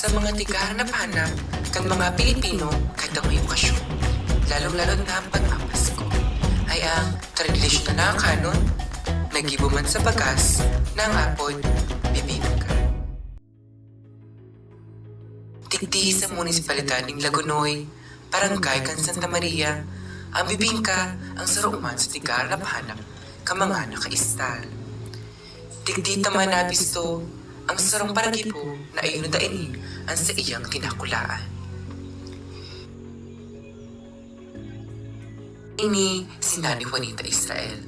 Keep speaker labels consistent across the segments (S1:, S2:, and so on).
S1: Sa mga tigahanap-hanap kang mga Pilipino kada may okasyon, lalong-lalo na ang pagpapasko, ay ang tradisyon na kanon, nagibuman sa bagas ng apod bibingka. Digdi sa munisipalidad ng Lagunoy, Barangay kan Santa Maria, ang bibingka ang saruman sa tigahanap-hanap ka mga nakaistal. Digdi taman nabisto ang sarong paragipo na ayon na daini ang sa iyang tinakulaan. Ini si Nani Juanita Israel,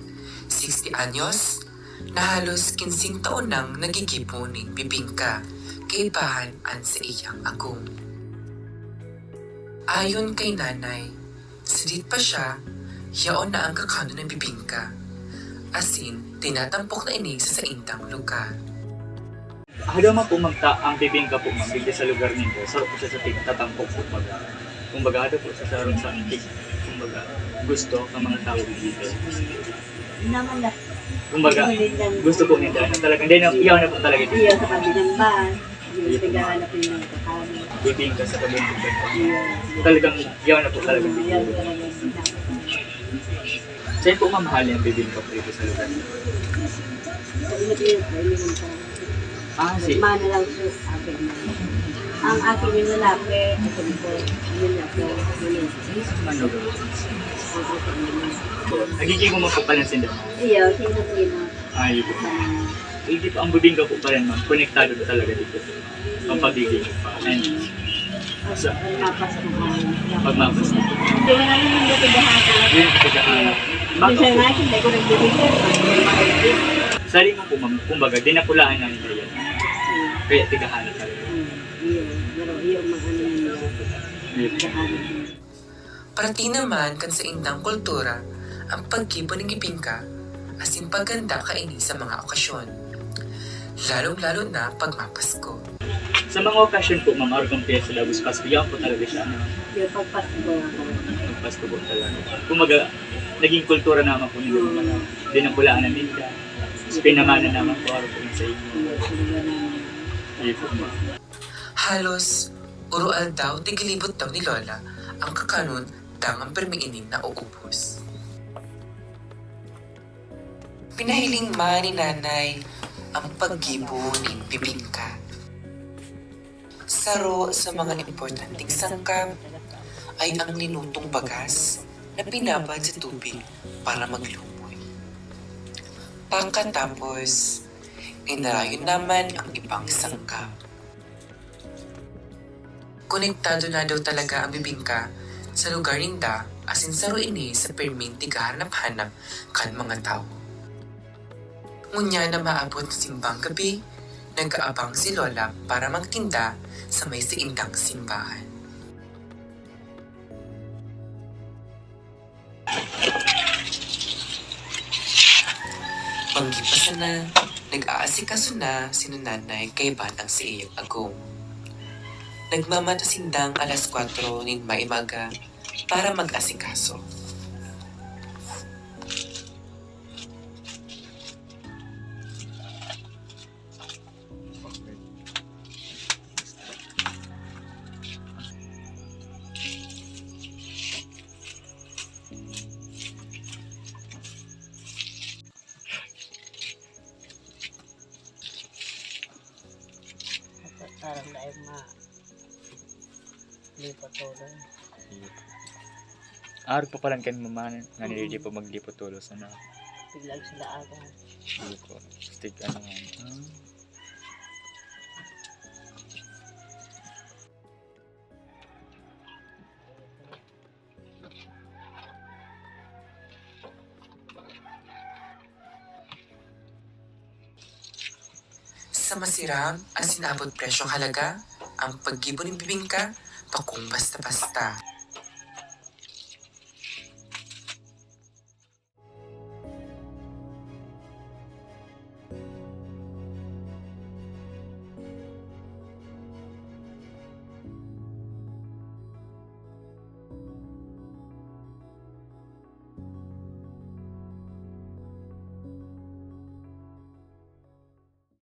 S1: 60 anyos, na halos 15 taon nang nagigipo ng bibingka kaibahan an sa iyang agong. Ayon kay nanay, sidit pa siya, yaon na ang kakano ng bibingka, asin tinatampok na ini sa saindang lugar.
S2: Halo man po ang bibingka po ma'am, bigla sa lugar ninyo, sarap po siya sa tigtatampok po kumbaga. Kumbaga halo po sa sarap sa tig, kumbaga gusto ng mga tao dito.
S3: Naman na.
S2: Kumbaga gusto po nila na talaga, hindi na iyaw na po talaga dito.
S3: Iya sa kabilang bahan. Yung naghahanap yung mga kakami.
S2: Bibingka sa kabindog po. Talagang iyaw na po talaga dito.
S3: Iya talaga sila.
S2: Saan po mamahali ang bibingka po dito sa lugar ninyo?
S3: Sa inapin ko, iniwan ko. Mana lang siya, akin na. Ang akin yung lalaki, akin ko, yun ako, yun.
S2: Ano ba? Nagiging mo po pala sinda.
S3: Iya, sino-sino.
S2: Ay, po. Hindi po, ang bibingka po pa rin ma'am, konektado talaga dito. Ang pagiging pa. And
S3: Pagkapas ko pa.
S2: pagmapas na.
S3: Hindi mo namin yung natigahanap.
S2: Yun, kagahan.
S3: Minsan nga, hindi ko nagbibigay.
S2: Sali mo po ma'am, kumbaga, dinapulaan na nila yan. Kaya tigahanap talaga.
S3: Yung mga ano nila. Natigahanap.
S1: Parati naman kan sa indang kultura ang paggibo ng bibingka asin pagganda kaini sa mga okasyon. Lalong-lalo na pag mapasko.
S2: Sa mga okasyon po ma'am, or kung piyesa Labus Pasko, yan po talaga siya.
S3: Yung pagpasko ako.
S2: Pasko po talaga. Kumbaga, naging kultura naman po nila. Dinapulaan na nila. Pinamanan naman po araw po yun sa inyo. Ayun po ma'am.
S1: Halos, urual daw, tigilibot daw ni Lola ang kakanon dangang permiining na uubos. Pinahiling man ni nanay ang paggibo ng bibingka. Saro sa mga importanteng sangkap ay ang linutong bagas na pinabad sa tubig para maglumoy. Pagkatapos, inarayon naman ang ibang sangkap. Konektado na daw talaga ang bibingka sa lugar ninda asin saro ini sa perming tigahanap-hanap kan mga tao. Ngunya na maabot na simbang gabi, nag-aabang si Lola para magtinda sa may saindang simbahan. Panggipasan na, nag-aasikaso na sinunanay kay Batang sa iyong agong. Nagmamatasindang alas 4 ng maimaga para mag-asikaso.
S3: Parang dahil lipat todo.
S2: Araw po palang kayo mamanan, nga nilili po maglipot tulo sa na.
S3: Biglang sila aga.
S2: Hindi po. Stick ano nga.
S1: Sa masiram ang sinabot presyong halaga, ang paggibo ng bibingka, pakung basta-basta.